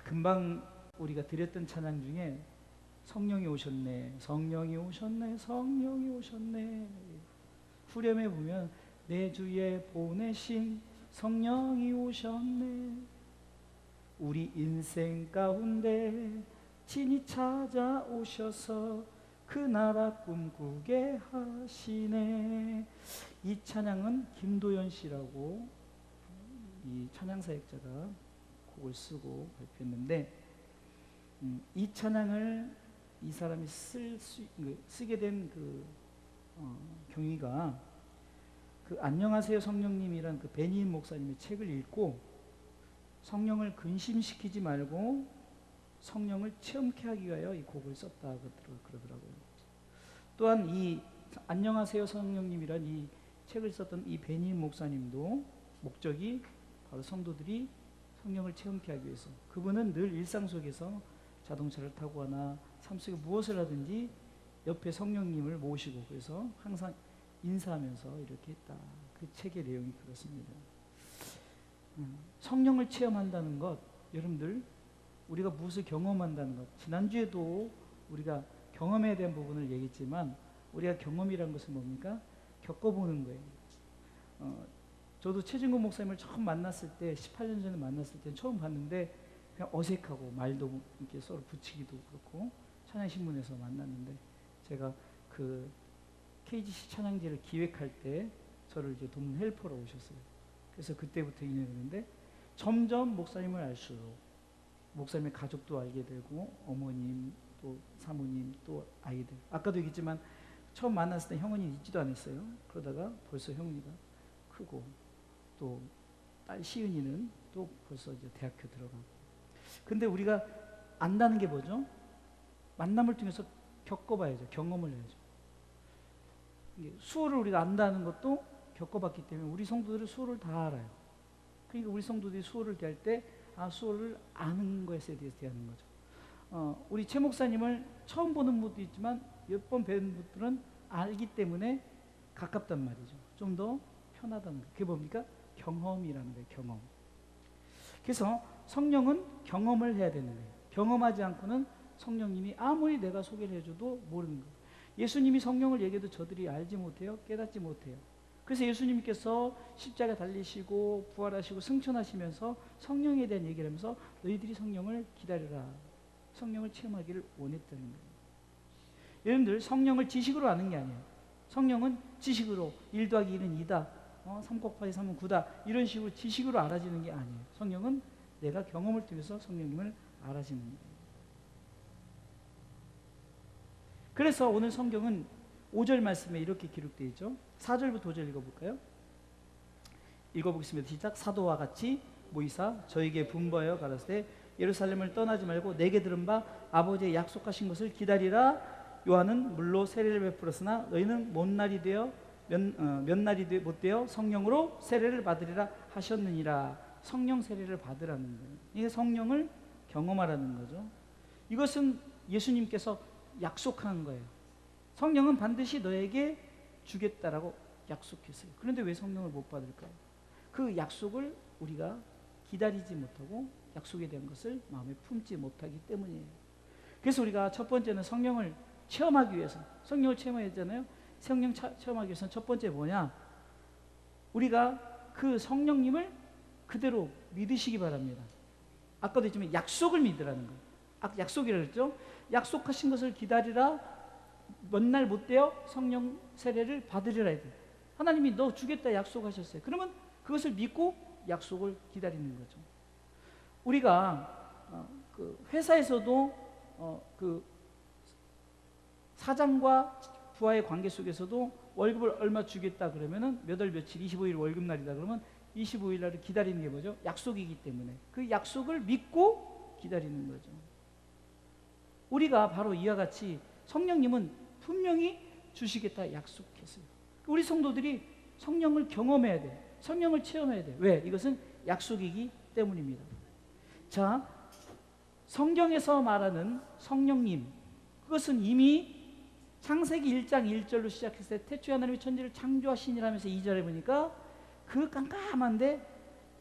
금방 우리가 드렸던 찬양 중에 성령이 오셨네, 성령이 오셨네, 성령이 오셨네. 후렴에 보면 내 주에 보내신 성령이 오셨네. 우리 인생 가운데 친히 찾아오셔서 그 나라 꿈꾸게 하시네. 이 찬양은 김도연 씨라고 이 찬양사역자가 곡을 쓰고 발표했는데, 이 찬양을 이 사람이 쓰게 된 경위가 그 안녕하세요 성령님이란 그 베니인 목사님의 책을 읽고 성령을 근심시키지 말고 성령을 체험케 하기 위하여 이 곡을 썼다 그러더라고요. 또한 이 안녕하세요 성령님이란 이 책을 썼던 이 베니인 목사님도 목적이 바로 성도들이 성령을 체험케 하기 위해서, 그분은 늘 일상 속에서 자동차를 타고 하나 삶 속에 무엇을 하든지 옆에 성령님을 모시고 그래서 항상 인사하면서 이렇게 했다. 그 책의 내용이 그렇습니다. 성령을 체험한다는 것, 여러분들 우리가 무엇을 경험한다는 것, 지난주에도 우리가 경험에 대한 부분을 얘기했지만 우리가 경험이란 것은 뭡니까? 겪어보는 거예요. 저도 최진구 목사님을 처음 만났을 때 18년 전에 만났을 때 처음 봤는데 그냥 어색하고 말도 이렇게 서로 붙이기도 그렇고 찬양신문에서 만났는데, 제가 그 KGC 찬양제를 기획할 때 저를 이제 돕는 헬퍼로 오셨어요. 그래서 그때부터 인연이 되는데 점점 목사님을 알수록 목사님의 가족도 알게 되고 어머님 또 사모님 또 아이들, 아까도 얘기했지만 처음 만났을 때 형은이 있지도 않았어요. 그러다가 벌써 형은이가 크고 또 딸 시은이는 또 벌써 이제 대학교 들어가고. 근데 우리가 안다는 게 뭐죠? 만남을 통해서 겪어봐야죠. 경험을 해야죠. 수호를 우리가 안다는 것도 겪어봤기 때문에 우리 성도들은 수호를 다 알아요. 그러니까 우리 성도들이 수호를 대할 때 수호를 아는 것에 대해서 대하는 거죠. 우리 최 목사님을 처음 보는 분도 있지만 몇 번 뵌 분들은 알기 때문에 가깝단 말이죠. 좀 더 편하다는 거예요. 그게 뭡니까? 경험이라는 거예요. 경험. 그래서 성령은 경험을 해야 되는 거예요. 경험하지 않고는 성령님이 아무리 내가 소개를 해줘도 모르는 거예요. 예수님이 성령을 얘기해도 저들이 알지 못해요. 깨닫지 못해요. 그래서 예수님께서 십자가에 달리시고 부활하시고 승천하시면서 성령에 대한 얘기를 하면서 너희들이 성령을 기다려라, 성령을 체험하기를 원했다는 거예요. 여러분들 성령을 지식으로 아는 게 아니에요. 성령은 지식으로 1 더하기 1은 2다, 3 곱하기 3은 9다 이런 식으로 지식으로 알아지는 게 아니에요. 성령은 내가 경험을 통해서 성령님을 알아지는 거예요. 그래서 오늘 성경은 5절 말씀에 이렇게 기록되어 있죠. 4절부터 5절 읽어볼까요? 읽어보겠습니다. 시작. 사도와 같이 모이사 저에게 분부하여 가라사대 예루살렘을 떠나지 말고 내게 들은 바 아버지의 약속하신 것을 기다리라. 요한은 물로 세례를 베풀었으나 너희는 몇 날이 못 되어 성령으로 세례를 받으리라 하셨느니라. 성령 세례를 받으라는 거예요. 이게 성령을 경험하라는 거죠. 이것은 예수님께서 약속한 거예요. 성령은 반드시 너에게 주겠다라고 약속했어요. 그런데 왜 성령을 못 받을까요? 그 약속을 우리가 기다리지 못하고 약속에 대한 것을 마음에 품지 못하기 때문이에요. 그래서 우리가 첫 번째는 성령을 체험하기 위해서, 성령을 체험해야 되잖아요. 성령 체험하기 위해서는 첫 번째 뭐냐? 우리가 그 성령님을 그대로 믿으시기 바랍니다. 아까도 했지만 약속을 믿으라는 거예요. 아까 약속이라고 했죠? 약속하신 것을 기다리라. 몇 날 못 되어 성령 세례를 받으리라 해야 돼요. 하나님이 너 주겠다 약속하셨어요. 그러면 그것을 믿고 약속을 기다리는 거죠. 우리가 그 회사에서도 그 사장과 부하의 관계 속에서도 월급을 얼마 주겠다 그러면은 몇 월 며칠 25일 월급날이다 그러면 25일 날을 기다리는 게 뭐죠? 약속이기 때문에 그 약속을 믿고 기다리는 거죠. 우리가 바로 이와 같이 성령님은 분명히 주시겠다 약속했어요. 우리 성도들이 성령을 경험해야 돼. 성령을 체험해야 돼. 왜? 이것은 약속이기 때문입니다. 자, 성경에서 말하는 성령님, 그것은 이미 창세기 1장 1절로 시작했을 때 태초에 하나님이 천지를 창조하시니라 하면서 2절에 보니까 그 깜깜한데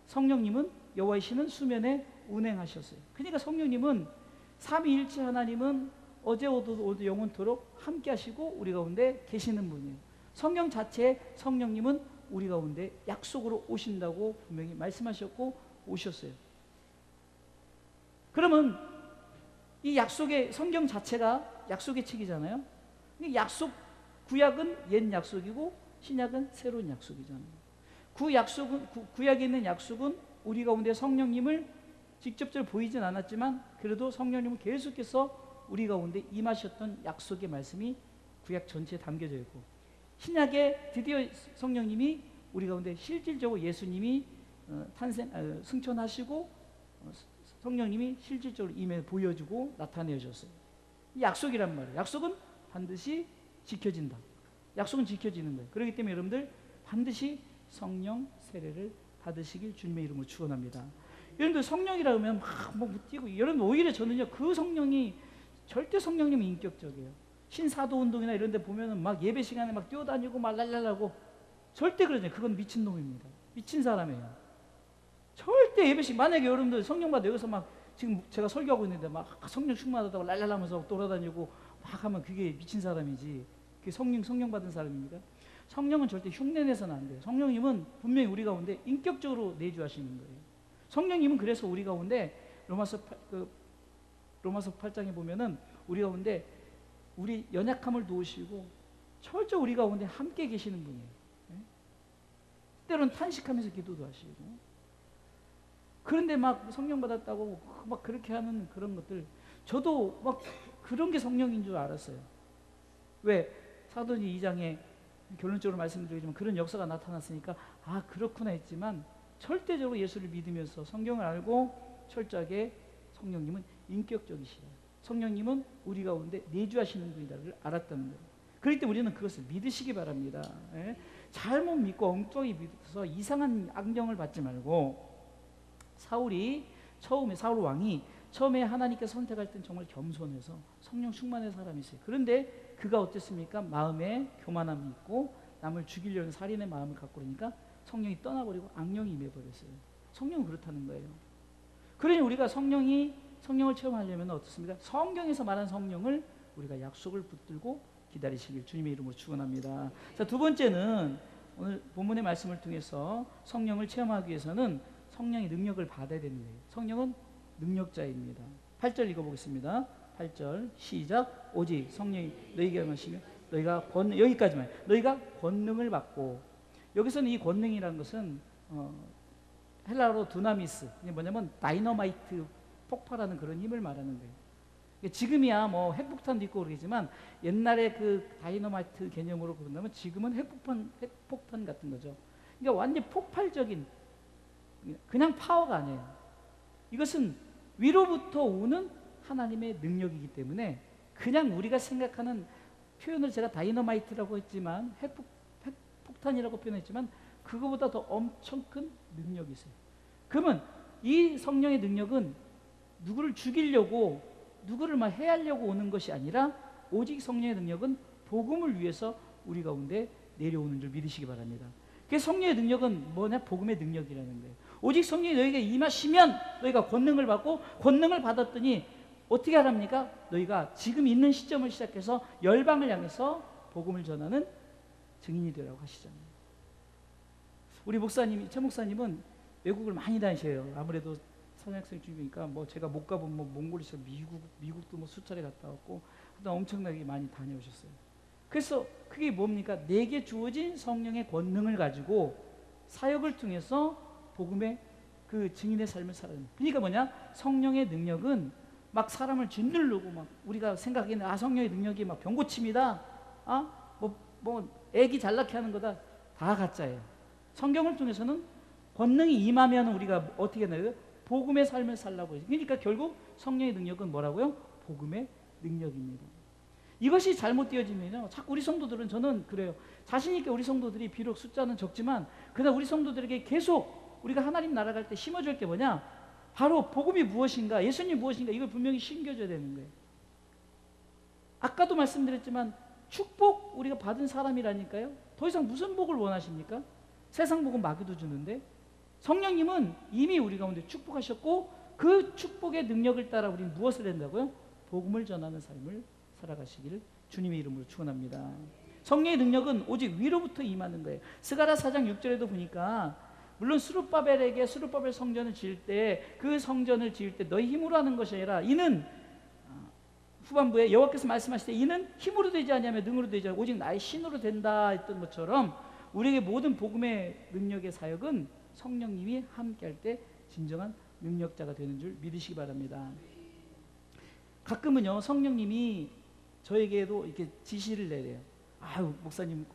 성령님은 여호와의 신은 수면에 운행하셨어요. 그러니까 성령님은 삼위일체 하나님은 어제 오도 영원토록 함께 하시고 우리 가운데 계시는 분이에요. 성령 자체 성령님은 우리 가운데 약속으로 오신다고 분명히 말씀하셨고 오셨어요. 그러면 이 약속의 성경 자체가 약속의 책이잖아요. 약속 구약은 옛 약속이고 신약은 새로운 약속이잖아요. 구약에 있는 약속은 우리 가운데 성령님을 직접적으로 보이진 않았지만 그래도 성령님은 계속해서 우리 가운데 임하셨던 약속의 말씀이 구약 전체에 담겨져 있고, 신약에 드디어 성령님이 우리 가운데 실질적으로 예수님이 승천하시고 성령님이 실질적으로 임해 보여주고 나타내셨어요. 이 약속이란 말이에요. 약속은 반드시 지켜진다. 약속은 지켜지는 거예요. 그렇기 때문에 여러분들 반드시 성령 세례를 받으시길 주님의 이름으로 축원합니다. 여러분들 성령이라 하면 막 뛰고, 여러분 오히려 저는요 그 성령이 절대 성령님이 인격적이에요. 신사도 운동이나 이런 데 보면은 막 예배 시간에 막 뛰어다니고 막 랄랄하고 절대 그러지 않아요. 그건 미친놈입니다. 미친 사람이에요. 절대 예배식, 만약에 여러분들 성령 받아 여기서 막 지금 제가 설교하고 있는데 막 성령 충만하다고 랄랄하면서 돌아다니고 막 하면 그게 미친 사람이지, 그게 성령 받은 사람입니까? 성령은 절대 흉내내서는 안 돼요. 성령님은 분명히 우리 가운데 인격적으로 내주하시는 거예요. 성령님은 그래서 우리 가운데 로마서 8장에 보면은 우리 가운데 우리 연약함을 도우시고 철저 우리 가운데 함께 계시는 분이에요. 때로는 탄식하면서 기도도 하시고. 그런데 막 성령 받았다고 막 그렇게 하는 그런 것들, 저도 막 그런 게 성령인 줄 알았어요. 왜? 사도행전 2장에 결론적으로 말씀드리지만 그런 역사가 나타났으니까 아 그렇구나 했지만, 절대적으로 예수를 믿으면서 성경을 알고 철저하게 성령님은 인격적이시다, 성령님은 우리 가운데 내주하시는 분이다를 알았다는 거예요. 그렇기 때문에 우리는 그것을 믿으시기 바랍니다. 예? 잘못 믿고 엉뚱하게 믿어서 이상한 악령을 받지 말고, 사울 왕이 처음에 하나님께 선택할 땐 정말 겸손해서 성령 충만의 사람이었어요. 그런데 그가 어땠습니까? 마음에 교만함이 있고 남을 죽이려는 살인의 마음을 갖고 그러니까 성령이 떠나버리고 악령이 임해버렸어요. 성령은 그렇다는 거예요. 그러니 우리가 성령을 체험하려면 어떻습니까? 성경에서 말한 성령을 우리가 약속을 붙들고 기다리시길 주님의 이름으로 축원합니다. 자, 두 번째는 오늘 본문의 말씀을 통해서 성령을 체험하기 위해서는 성령의 능력을 받아야 되는 거예요. 성령은 능력자입니다. 8절 읽어보겠습니다. 8절 시작. 오직 성령이 너희에게 임하시면 너희가 여기까지만, 너희가 권능을 받고, 여기서는 이 권능이라는 것은 헬라어로 두나미스, 이게 뭐냐면 다이너마이트, 폭발하는 그런 힘을 말하는 거예요. 지금이야 뭐 핵폭탄도 있고 그러겠지만 옛날에 그 다이너마이트 개념으로 본다면 지금은 핵폭탄 같은 거죠. 그러니까 완전 폭발적인, 그냥 파워가 아니에요. 이것은 위로부터 오는 하나님의 능력이기 때문에 그냥 우리가 생각하는 표현을 제가 다이너마이트라고 했지만 핵폭탄이라고 표현했지만 그거보다 더 엄청 큰 능력이 있어요. 그러면 이 성령의 능력은 누구를 죽이려고 누구를 막 해하려고 오는 것이 아니라 오직 성령의 능력은 복음을 위해서 우리 가운데 내려오는 줄 믿으시기 바랍니다. 그래서 성령의 능력은 뭐냐? 복음의 능력이라는 거예요. 오직 성령이 너희에게 임하시면 너희가 권능을 받고, 권능을 받았더니 어떻게 하랍니까? 너희가 지금 있는 시점을 시작해서 열방을 향해서 복음을 전하는 증인이 되라고 하시잖아요. 우리 목사님이, 최 목사님은 외국을 많이 다니셔요. 아무래도 사장학생 중이니까 뭐 제가 못 가본 뭐 몽골에서 미국도 뭐 수차례 갔다 왔고 하여튼 엄청나게 많이 다녀오셨어요. 그래서 그게 뭡니까? 내게 주어진 성령의 권능을 가지고 사역을 통해서 복음의 그 증인의 삶을 살아야 됩니다. 그러니까 뭐냐? 성령의 능력은 막 사람을 짓누르고 막 우리가 생각하기에는 아 성령의 능력이 막 병고침이다, 뭐 애기 잘 낳게 하는 거다, 다 가짜예요. 성경을 통해서는 권능이 임하면 우리가 어떻게 하나요? 복음의 삶을 살라고 해요. 그러니까 결국 성령의 능력은 뭐라고요? 복음의 능력입니다. 이것이 잘못 되어지면요, 자꾸 우리 성도들은, 저는 그래요, 자신 있게 우리 성도들이 비록 숫자는 적지만 그러나 우리 성도들에게 계속 우리가 하나님 나라 갈 때 심어줄 게 뭐냐? 바로 복음이 무엇인가, 예수님이 무엇인가, 이걸 분명히 심겨줘야 되는 거예요. 아까도 말씀드렸지만 축복 우리가 받은 사람이라니까요. 더 이상 무슨 복을 원하십니까? 세상 복은 마귀도 주는데 성령님은 이미 우리 가운데 축복하셨고 그 축복의 능력을 따라 우리는 무엇을 한다고요? 복음을 전하는 삶을 살아가시기를 주님의 이름으로 축원합니다. 성령의 능력은 오직 위로부터 임하는 거예요. 스가랴 4장 6절에도 보니까 물론 스룹바벨에게 스룹바벨 성전을 지을 때 그 성전을 지을 때 너희 힘으로 하는 것이 아니라 이는 후반부에 여호와께서 말씀하실 때 이는 힘으로 되지 아니하며 능으로 되지 않으며 오직 나의 신으로 된다 했던 것처럼 우리에게 모든 복음의 능력의 사역은 성령님이 함께할 때 진정한 능력자가 되는 줄 믿으시기 바랍니다. 가끔은요 성령님이 저에게도 이렇게 지시를 내려요. 아유 목사님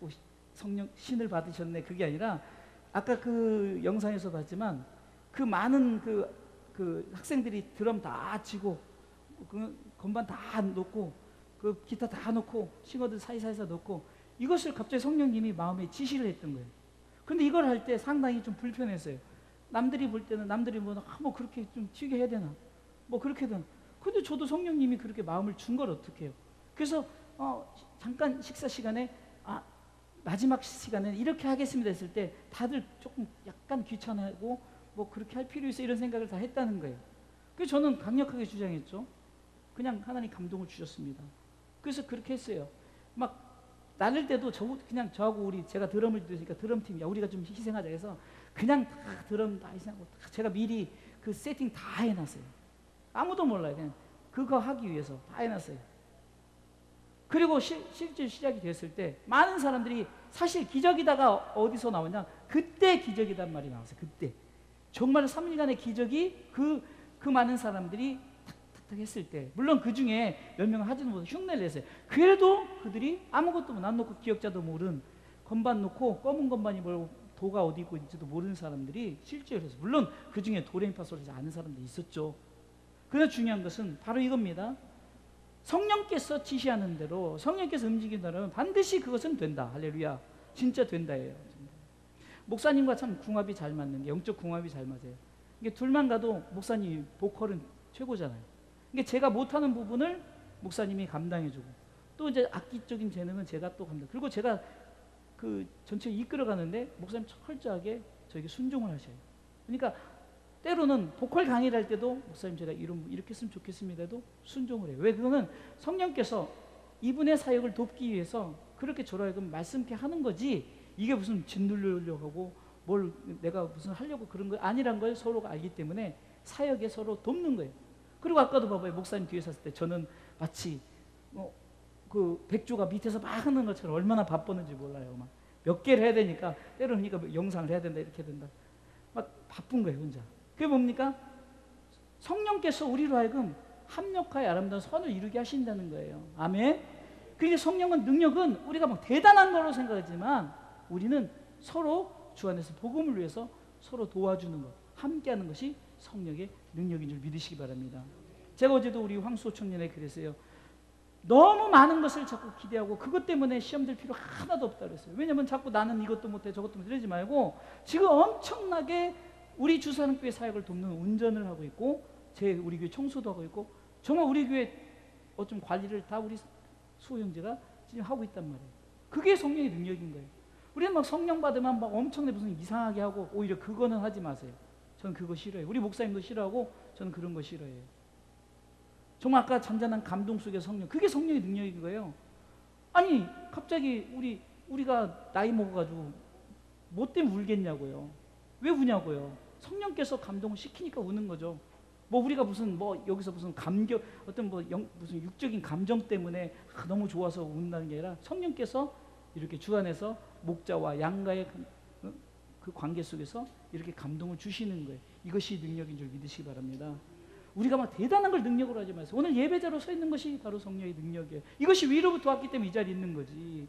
성령 신을 받으셨네. 그게 아니라 아까 그 영상에서 봤지만 그 많은 그 학생들이 드럼 다 치고 그 건반 다 놓고 그 기타 다 놓고 싱어들 사이사이사 놓고 이것을 갑자기 성령님이 마음에 지시를 했던 거예요. 그런데 이걸 할 때 상당히 좀 불편했어요. 남들이 볼 때는 남들이 뭐 그렇게 좀 튀게 해야 되나 뭐 그렇게 되나. 근데 저도 성령님이 그렇게 마음을 준 걸 어떻게 해요. 그래서 잠깐 식사 시간에 마지막 시간에 이렇게 하겠습니다 했을 때 다들 조금 약간 귀찮아하고 뭐 그렇게 할 필요 있어 이런 생각을 다 했다는 거예요. 그래서 저는 강력하게 주장했죠. 그냥 하나님 감동을 주셨습니다. 그래서 그렇게 했어요. 막 나눌 때도 그냥 저하고 제가 드럼을 들으니까 드럼팀이야. 우리가 좀 희생하자 해서 그냥 다 드럼 다 희생하고 제가 미리 그 세팅 다 해놨어요. 아무도 몰라요. 그냥 그거 하기 위해서 다 해놨어요. 그리고 실제 시작이 됐을 때 많은 사람들이 사실 기적이다가 어디서 나오냐 그때 기적이란 말이 나왔어요. 그때 정말 3일간의 기적이 그 많은 사람들이 탁탁탁 했을 때 물론 그 중에 몇 명은 하지는 못해서 흉내를 냈어요. 그래도 그들이 아무것도 안 놓고 기억자도 모른 건반 놓고 검은 건반이 뭐고 도가 어디 있고 있는지도 모르는 사람들이 실제로 했어요. 물론 그 중에 도레미파솔을 아는 사람도 있었죠. 그래서 중요한 것은 바로 이겁니다. 성령께서 지시하는 대로 성령께서 움직인다면 반드시 그것은 된다. 할렐루야. 진짜 된다예요. 목사님과 참 궁합이 잘 맞는 게 영적 궁합이 잘 맞아요. 이게 둘만 가도 목사님 보컬은 최고잖아요. 이게 제가 못하는 부분을 목사님이 감당해주고 또 이제 악기적인 재능은 제가 또 감당. 그리고 제가 그 전체 이끌어가는데 목사님 철저하게 저에게 순종을 하셔요. 그러니까 때로는 보컬 강의를 할 때도 목사님 제가 이렇게 했으면 좋겠습니다 해도 순종을 해요. 왜? 그거는 성령께서 이분의 사역을 돕기 위해서 그렇게 저라하여금 말씀케 하는 거지 이게 무슨 짓누르려고 하고 뭘 내가 무슨 하려고 그런 거 아니란 걸 서로가 알기 때문에 사역에 서로 돕는 거예요. 그리고 아까도 봐봐요. 목사님 뒤에 섰을 때 저는 마치 그 백조가 밑에서 막 하는 것처럼 얼마나 바빴는지 몰라요. 막 몇 개를 해야 되니까 때로는 그러니까 영상을 해야 된다 이렇게 된다. 막 바쁜 거예요 혼자. 그게 뭡니까? 성령께서 우리로 하여금 합력하여 아름다운 선을 이루게 하신다는 거예요. 아멘. 그러니까 성령은 능력은 우리가 막 대단한 거로 생각하지만 우리는 서로 주 안에서 복음을 위해서 서로 도와주는 것, 함께하는 것이 성령의 능력인 줄 믿으시기 바랍니다. 제가 어제도 우리 황수호 청년에 그랬어요. 너무 많은 것을 자꾸 기대하고 그것 때문에 시험 들 필요 하나도 없다 그랬어요. 왜냐하면 자꾸 나는 이것도 못해 저것도 못해 이러지 말고 지금 엄청나게 우리 주사랑교회 사역을 돕는 운전을 하고 있고 우리 교회 청소도 하고 있고 정말 우리 교회 어쩜 관리를 다 우리 수호 형제가 지금 하고 있단 말이에요. 그게 성령의 능력인 거예요. 우리는 막 성령 받으면 막 엄청나게 무슨 이상하게 하고 오히려 그거는 하지 마세요. 저는 그거 싫어해요. 우리 목사님도 싫어하고 저는 그런 거 싫어해요. 정말 아까 잔잔한 감동 속의 성령 그게 성령의 능력인 거예요. 아니 갑자기 우리가 나이 먹어가지고 뭐 때문에 울겠냐고요. 왜 우냐고요. 성령께서 감동을 시키니까 우는 거죠. 뭐 우리가 무슨 뭐 여기서 무슨 감격 어떤 무슨 육적인 감정 때문에 너무 좋아서 운다는 게 아니라 성령께서 이렇게 주 안에서 목자와 양가의 그 관계 속에서 이렇게 감동을 주시는 거예요. 이것이 능력인 줄 믿으시기 바랍니다. 우리가 막 대단한 걸 능력으로 하지 마세요. 오늘 예배자로 서 있는 것이 바로 성령의 능력이에요. 이것이 위로부터 왔기 때문에 이 자리에 있는 거지.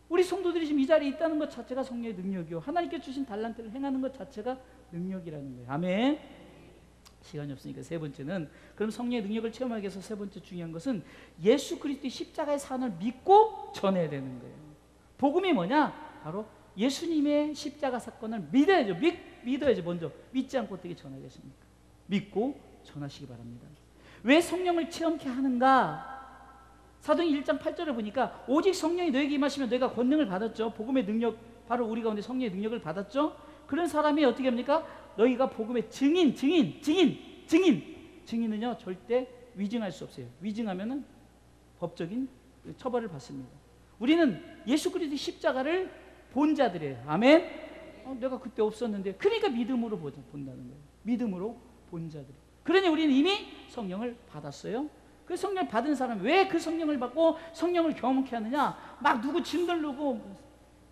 우리 성도들이 지금 이 자리에 있다는 것 자체가 성령의 능력이요. 하나님께 주신 달란트를 행하는 것 자체가 능력이라는 거예요. 아멘. 시간이 없으니까 세 번째는 그럼 성령의 능력을 체험하기 위해서 세 번째 중요한 것은 예수 그리스도의 십자가의 산을 믿고 전해야 되는 거예요. 복음이 뭐냐? 바로 예수님의 십자가 사건을 믿어야죠. 믿어야죠. 먼저 믿지 않고 어떻게 전하겠습니까? 믿고 전하시기 바랍니다. 왜 성령을 체험케 하는가? 사도행 1장 8절을 보니까 오직 성령이 너에게 임하시면 너희가 권능을 받았죠. 복음의 능력 바로 우리 가운데 성령의 능력을 받았죠. 그런 사람이 어떻게 합니까? 너희가 복음의 증인 증인은요 절대 위증할 수 없어요. 위증하면은 법적인 처벌을 받습니다. 우리는 예수 그리스도의 십자가를 본 자들이에요. 아멘. 내가 그때 없었는데, 그러니까 믿음으로 본다는 거예요. 믿음으로 본 자들. 그러니 우리는 이미 성령을 받았어요. 그 성령을 받은 사람이 왜 그 성령을 받고 성령을 경험케 하느냐? 막 누구 짓누르고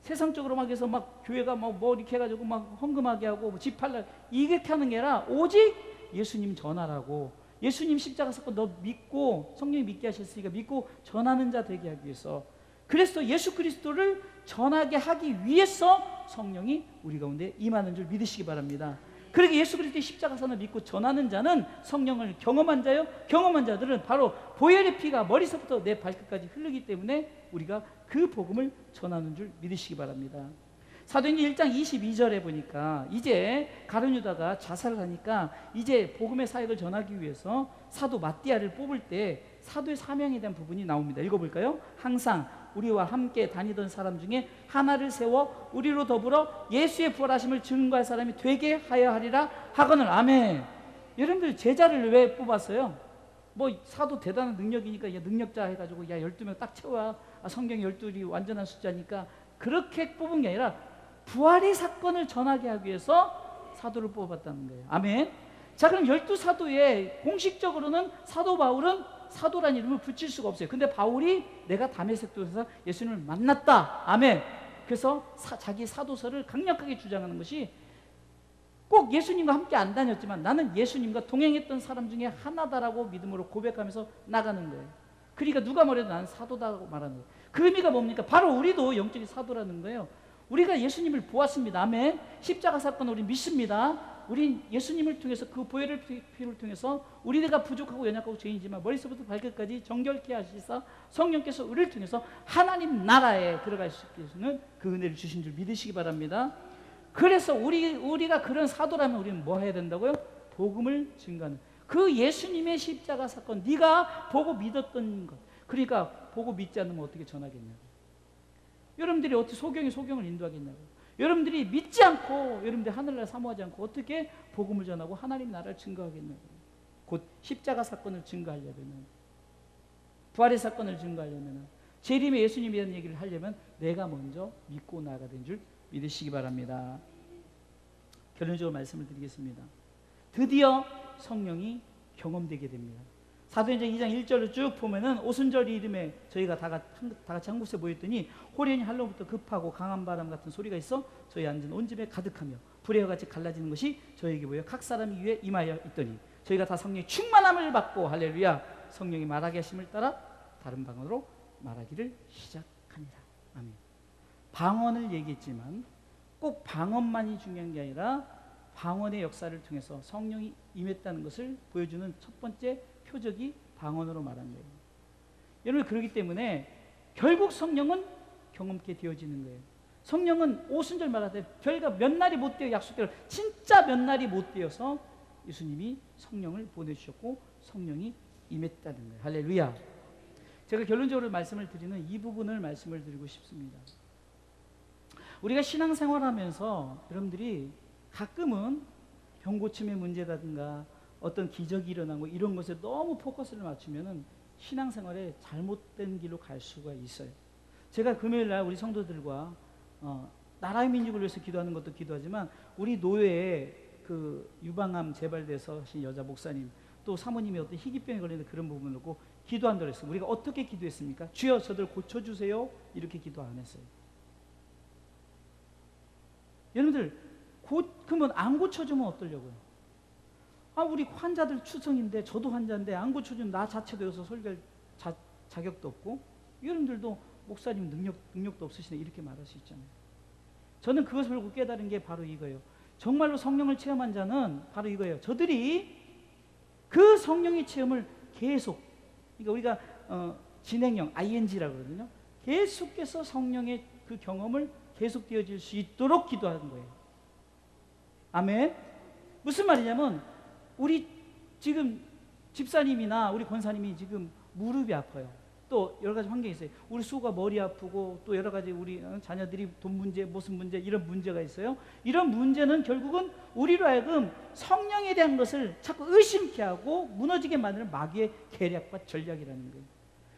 세상적으로 막 해서 막 교회가 뭐 이렇게 해가지고 막 헌금하게 하고 뭐 집팔라 이렇게 하는 게 아니라 오직 예수님 전하라고. 예수님 십자가 사건 너 믿고 성령이 믿게 하셨으니까 믿고 전하는 자 되게 하기 위해서, 그래서 예수 그리스도를 전하게 하기 위해서 성령이 우리 가운데 임하는 줄 믿으시기 바랍니다. 그러게 예수 그리스도의 십자가선을 믿고 전하는 자는 성령을 경험한 자요, 경험한 자들은 바로 보혈의 피가 머리서부터 내 발끝까지 흐르기 때문에 우리가 그 복음을 전하는 줄 믿으시기 바랍니다. 사도행전 1장 22절에 보니까 이제 가룟 유다가 자살을 하니까 이제 복음의 사역을 전하기 위해서 사도 마띠아를 뽑을 때 사도의 사명에 대한 부분이 나옵니다. 읽어볼까요? 항상 우리와 함께 다니던 사람 중에 하나를 세워 우리로 더불어 예수의 부활하심을 증거할 사람이 되게 하여 하리라 하거늘. 아멘. 여러분들 제자를 왜 뽑았어요? 뭐 사도 대단한 능력이니까 야 능력자 해가지고 야 12명 딱 채워. 성경 12이 완전한 숫자니까 그렇게 뽑은 게 아니라 부활의 사건을 전하게 하기 위해서 사도를 뽑았다는 거예요. 아멘. 자, 그럼 12사도에 공식적으로는 사도 바울은 사도란 이름을 붙일 수가 없어요. 근데 바울이 내가 다메섹 도에서 예수님을 만났다. 아멘. 그래서 자기 사도서를 강력하게 주장하는 것이 꼭 예수님과 함께 안 다녔지만 나는 예수님과 동행했던 사람 중에 하나다라고 믿음으로 고백하면서 나가는 거예요. 그러니까 누가 뭐래도 나는 사도다라고 말하는 거예요. 그 의미가 뭡니까? 바로 우리도 영적인 사도라는 거예요. 우리가 예수님을 보았습니다. 아멘. 십자가 사건을 우리 믿습니다. 우린 예수님을 통해서 그 보혈의 피를 통해서 우리가 부족하고 연약하고 죄인이지만 머리서부터 발끝까지 정결케 하시사 성령께서 우리를 통해서 하나님 나라에 들어갈 수 있는 그 은혜를 주신 줄 믿으시기 바랍니다. 그래서 우리가 그런 사도라면 우리는 뭐 해야 된다고요? 복음을 증거하는 그 예수님의 십자가 사건, 네가 보고 믿었던 것, 그러니까 보고 믿지 않으면 어떻게 전하겠냐고. 여러분들이 어떻게 소경을 인도하겠냐고. 여러분들이 믿지 않고 여러분들이 하늘나라 사모하지 않고 어떻게 복음을 전하고 하나님 나라를 증거하겠냐고. 곧 십자가 사건을 증거하려면, 부활의 사건을 증거하려면, 재림의 예수님에 대한 얘기를 하려면 내가 먼저 믿고 나아가야 되는 줄 믿으시기 바랍니다. 결론적으로 말씀을 드리겠습니다. 드디어 성령이 경험되게 됩니다. 사도행전 2장 1절을 쭉 보면은 오순절 이름에 저희가 다 같이 한 곳에 모였더니 호련히 할로부터 급하고 강한 바람 같은 소리가 있어 저희 앉은 온 집에 가득하며 불의 같이 갈라지는 것이 저에게 보여 각 사람이 위에 임하여 있더니 저희가 다 성령의 충만함을 받고 할렐루야 성령이 말하게 하심을 따라 다른 방언으로 말하기를 시작합니다. 아멘. 방언을 얘기했지만 꼭 방언만이 중요한 게 아니라 방언의 역사를 통해서 성령이 임했다는 것을 보여주는 첫 번째 표적이 방언으로 말한 거예요. 여러분, 그렇기 때문에 결국 성령은 경험케 되어지는 거예요. 성령은 오순절 말하되 저희가 몇 날이 못 되어 약속대로 진짜 몇 날이 못 되어서 예수님이 성령을 보내주셨고 성령이 임했다는 거예요. 할렐루야. 제가 결론적으로 말씀을 드리는 이 부분을 말씀을 드리고 싶습니다. 우리가 신앙생활하면서 여러분들이 가끔은 병고침의 문제라든가 어떤 기적이 일어나고 이런 것에 너무 포커스를 맞추면은 신앙생활에 잘못된 길로 갈 수가 있어요. 제가 금요일날 우리 성도들과 나라의 민족을 위해서 기도하는 것도 기도하지만 우리 노예에 그 유방암 재발돼서 하신 여자 목사님 또 사모님이 어떤 희귀병에 걸리는 그런 부분을 놓고 기도한다고 했어요. 우리가 어떻게 기도했습니까? 주여 저들 고쳐주세요 이렇게 기도 안 했어요. 여러분들 그러면 안 고쳐주면 어떠려고요? 우리 환자들 추성인데 저도 환자인데 안 고쳐주면 나 자체도 여기서 설교할 자격도 없고 여러분들도 목사님 능력도 없으시네 이렇게 말할 수 있잖아요. 저는 그것을 보고 깨달은 게 바로 이거예요. 정말로 성령을 체험한 자는 바로 이거예요. 저들이 그 성령의 체험을 계속, 그러니까 우리가 진행형 ing라고 그러거든요. 계속해서 성령의 그 경험을 계속 되어질 수 있도록 기도하는 거예요. 아멘. 무슨 말이냐면 우리 지금 집사님이나 우리 권사님이 지금 무릎이 아파요. 또 여러 가지 환경이 있어요. 우리 수호가 머리 아프고 또 여러 가지 우리 자녀들이 돈 문제, 무슨 문제, 이런 문제가 있어요. 이런 문제는 결국은 우리로 하여금 성령에 대한 것을 자꾸 의심케 하고 무너지게 만드는 마귀의 계략과 전략이라는 거예요.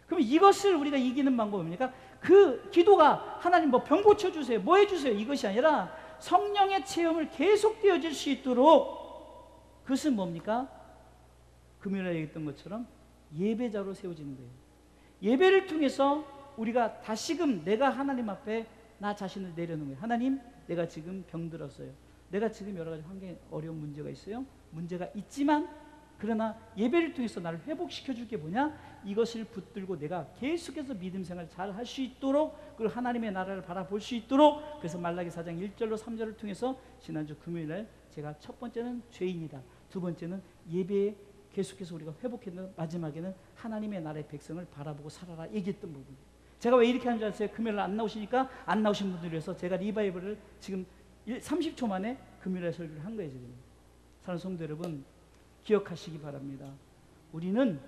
그럼 이것을 우리가 이기는 방법은 뭡니까? 그 기도가 하나님 뭐 병 고쳐주세요, 뭐 해주세요, 이것이 아니라 성령의 체험을 계속되어질 수 있도록, 그것은 뭡니까? 금요일에 얘기했던 것처럼 예배자로 세워지는 거예요. 예배를 통해서 우리가 다시금 내가 하나님 앞에 나 자신을 내려놓는 거예요. 하나님, 내가 지금 병들었어요. 내가 지금 여러 가지 환경에 어려운 문제가 있어요. 문제가 있지만 그러나 예배를 통해서 나를 회복시켜 줄 게 뭐냐? 이것을 붙들고 내가 계속해서 믿음 생활 잘 할 수 있도록, 그리고 하나님의 나라를 바라볼 수 있도록. 그래서 말라기 4장 1절로 3절을 통해서 지난주 금요일날 제가 첫 번째는 죄인이다, 두 번째는 예배에 계속해서 우리가 회복했는, 마지막에는 하나님의 나라의 백성을 바라보고 살아라 얘기했던 부분. 제가 왜 이렇게 하는 줄 아세요? 금요일 안 나오시니까 안 나오신 분들을 위해서 제가 리바이벌을 지금 30초 만에 금요일에 설교를 한 거예요. 지금 사랑하는 성도 여러분, 기억하시기 바랍니다. 우리는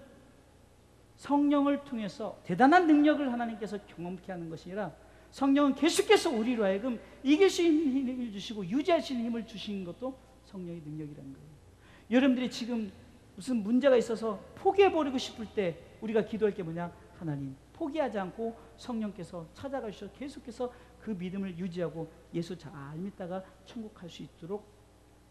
성령을 통해서 대단한 능력을 하나님께서 경험케 하는 것이 아니라, 성령은 계속해서 우리로 하여금 이길 수 있는 힘을 주시고 유지할 수 있는 힘을 주시는 것도 성령의 능력이라는 거예요. 여러분들이 지금 무슨 문제가 있어서 포기해버리고 싶을 때 우리가 기도할 게 뭐냐? 하나님, 포기하지 않고 성령께서 찾아가셔서 계속해서 그 믿음을 유지하고 예수 잘 믿다가 천국 갈 수 있도록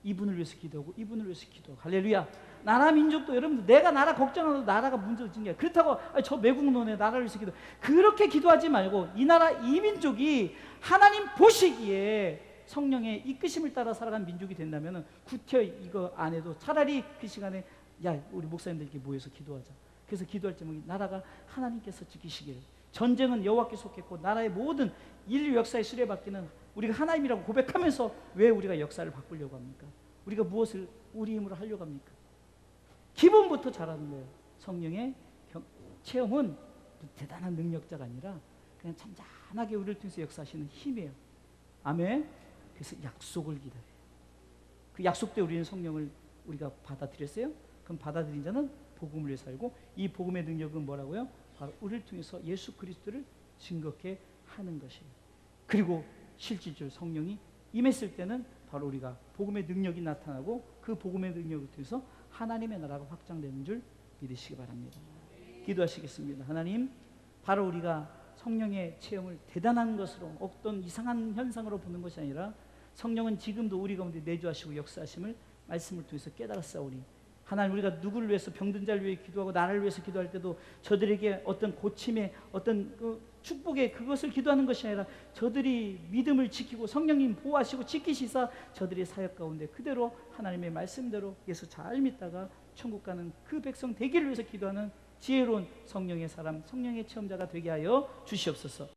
이분을 위해서 기도하고 이분을 위해서 기도하고. 할렐루야. 나라 민족도 여러분들, 내가 나라 걱정하고 나라가 문제진 게 그렇다고 저 매국노네 나라를 위해서 기도, 그렇게 기도하지 말고 이 나라 이 민족이 하나님 보시기에 성령의 이끄심을 따라 살아가는 민족이 된다면 구태 이거 안 해도 차라리 그 시간에 야 우리 목사님들끼리 모여서 기도하자. 그래서 기도할 제목이 나라가 하나님께서 지키시기를, 전쟁은 여호와께 속했고 나라의 모든 인류 역사의 수레바퀴는 우리가 하나님이라고 고백하면서 왜 우리가 역사를 바꾸려고 합니까? 우리가 무엇을 우리 힘으로 하려고 합니까? 기본부터 잘하는 거예요. 성령의 체험은 대단한 능력자가 아니라 그냥 잔잔하게 우리를 통해서 역사하시는 힘이에요. 아멘. 그래서 약속을 기다려요. 그 약속 때 우리는 성령을 우리가 받아들였어요. 그럼 받아들인 자는 복음을 위해 살고, 이 복음의 능력은 뭐라고요? 바로 우리를 통해서 예수 그리스도를 증거케 하는 것이에요. 그리고 실질적으로 성령이 임했을 때는 바로 우리가 복음의 능력이 나타나고 그 복음의 능력을 통해서 하나님의 나라가 확장되는 줄 믿으시기 바랍니다. 기도하시겠습니다. 하나님, 바로 우리가 성령의 체험을 대단한 것으로 어떤 이상한 현상으로 보는 것이 아니라 성령은 지금도 우리 가운데 내주하시고 역사하심을 말씀을 통해서 깨달았사오니, 하나님, 우리가 누구를 위해서 병든 자를 위해 기도하고 나라를 위해서 기도할 때도 저들에게 어떤 고침의 어떤 그 축복의 그것을 기도하는 것이 아니라 저들이 믿음을 지키고 성령님 보호하시고 지키시사 저들의 사역 가운데 그대로 하나님의 말씀대로 예수 잘 믿다가 천국 가는 그 백성 되기를 위해서 기도하는 지혜로운 성령의 사람, 성령의 체험자가 되게 하여 주시옵소서.